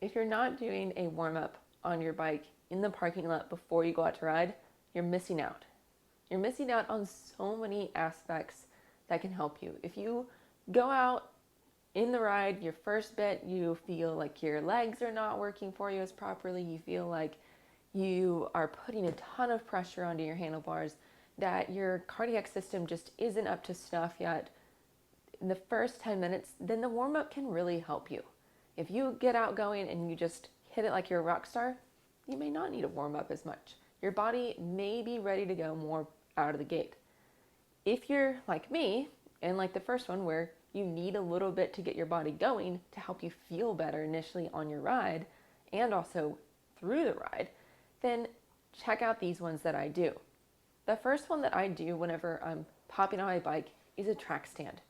if you're not doing a warm-up on your bike in the parking lot before you go out to ride, you're missing out. You're missing out on so many aspects that can help you. If you go out in the ride, your first bit, you feel like your legs are not working for you as properly, you feel like you are putting a ton of pressure onto your handlebars, that your cardiac system just isn't up to snuff yet, in the first 10 minutes, then the warm-up can really help you. If you get out going and you just hit it like you're a rock star, you may not need a warm-up as much. Your body may be ready to go more out of the gate. If you're like me, and like the first one where you need a little bit to get your body going to help you feel better initially on your ride and also through the ride, then check out these ones that I do. The first one that I do whenever I'm popping on my bike is a track stand.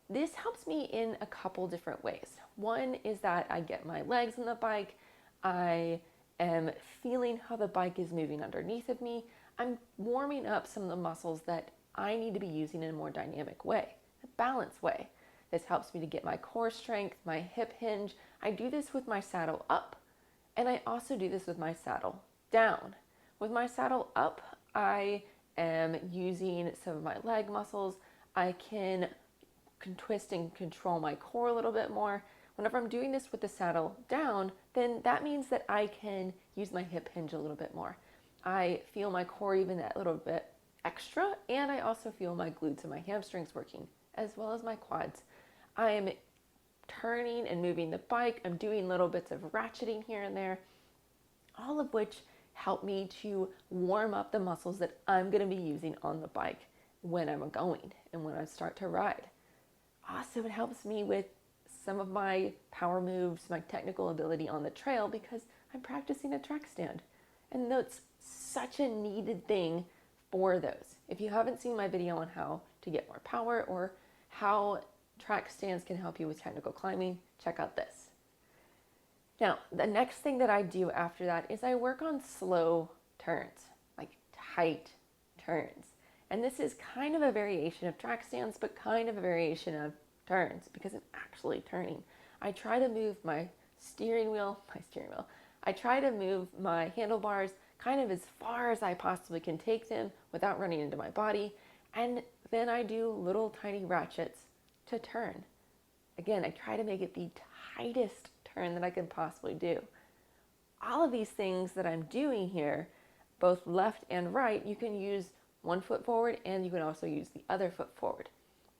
This helps me in a couple different ways. One is that I get my legs on the bike, I am feeling how the bike is moving underneath of me, I'm warming up some of the muscles that I need to be using in a more dynamic way, a balanced way. This helps me to get my core strength, my hip hinge. I do this with my saddle up, and I also do this with my saddle down. With my saddle up, I am using some of my leg muscles. I can twist and control my core a little bit more. Whenever I'm doing this with the saddle down, then that means that I can use my hip hinge a little bit more. I feel my core even that little bit extra, and I also feel my glutes and my hamstrings working, as well as my quads. I'm turning and moving the bike. I'm doing little bits of ratcheting here and there, all of which help me to warm up the muscles that I'm going to be using on the bike when I'm going and when I start to ride. Also, it helps me with some of my power moves, my technical ability on the trail, because I'm practicing a track stand. And that's such a needed thing for those. If you haven't seen my video on how to get more power or how track stands can help you with technical climbing, check out this. Now, the next thing that I do after that is I work on slow turns, like tight turns. And this is kind of a variation of track stands, but kind of a variation of turns because I'm actually turning. I try to move my steering wheel. I try to move my handlebars kind of as far as I possibly can take them without running into my body. And then I do little tiny ratchets to turn. Again, I try to make it the tightest turn that I can possibly do. All of these things that I'm doing here, both left and right, you can use one foot forward and you can also use the other foot forward.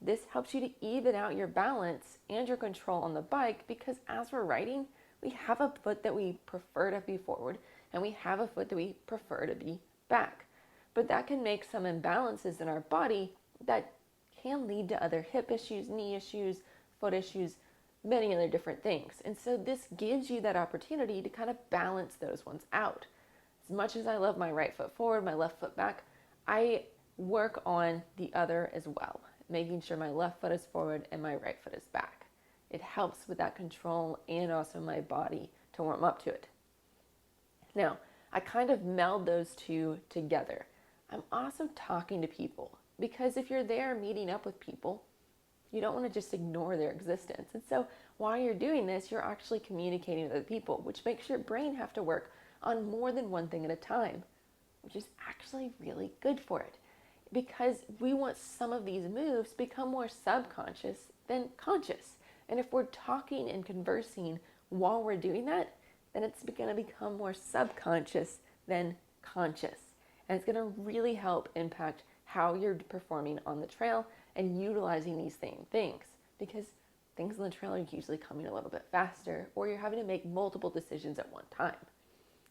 This helps you to even out your balance and your control on the bike because as we're riding, we have a foot that we prefer to be forward and we have a foot that we prefer to be back. But that can make some imbalances in our body that can lead to other hip issues, knee issues, foot issues, many other different things. And so this gives you that opportunity to kind of balance those ones out. As much as I love my right foot forward, my left foot back, I work on the other as well, making sure my left foot is forward and my right foot is back. It helps with that control and also my body to warm up to it. Now, I kind of meld those two together. I'm also talking to people because if you're there meeting up with people, you don't want to just ignore their existence. And so while you're doing this, you're actually communicating with other people, which makes your brain have to work on more than one thing at a time, which is actually really good for it because we want some of these moves to become more subconscious than conscious. And if we're talking and conversing while we're doing that, then it's going to become more subconscious than conscious. And it's going to really help impact how you're performing on the trail and utilizing these same things because things on the trail are usually coming a little bit faster or you're having to make multiple decisions at one time.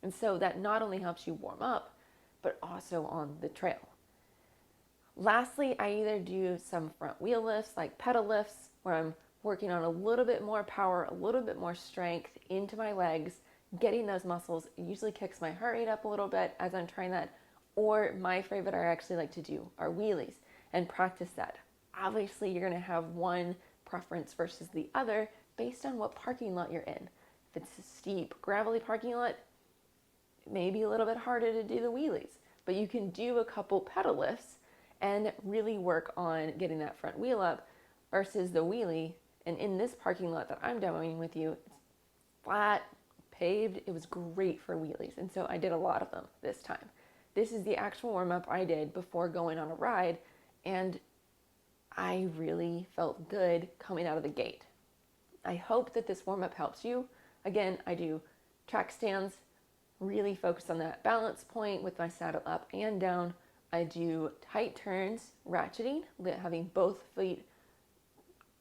And so that not only helps you warm up, but also on the trail. Lastly, I either do some front wheel lifts like pedal lifts where I'm working on a little bit more power, a little bit more strength into my legs, getting those muscles. It usually kicks my heart rate up a little bit as I'm trying that. Or my favorite I actually like to do are wheelies and practice that. Obviously, you're going to have one preference versus the other based on what parking lot you're in. If it's a steep, gravelly parking lot, it may be a little bit harder to do the wheelies, but you can do a couple pedal lifts and really work on getting that front wheel up versus the wheelie. And in this parking lot that I'm demoing with you, it's flat, paved, it was great for wheelies. And so I did a lot of them this time. This is the actual warm-up I did before going on a ride, and I really felt good coming out of the gate. I hope that this warm-up helps you. Again, I do track stands, really focus on that balance point with my saddle up and down. I do tight turns, ratcheting, having both feet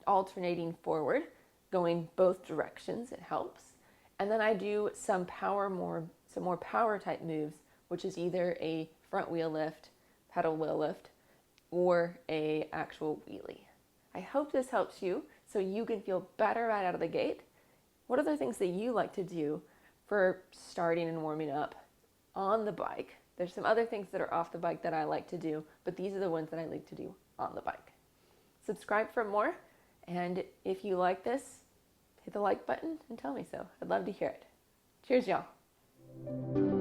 alternating forward, going both directions, it helps. And then I do some more power type moves, which is either a front wheel lift, pedal wheel lift, or a actual wheelie. I hope this helps you so you can feel better right out of the gate. What are the things that you like to do for starting and warming up on the bike? There's some other things that are off the bike that I like to do, but these are the ones that I like to do on the bike. Subscribe for more, and if you like this, hit the like button and tell me so. I'd love to hear it. Cheers, y'all.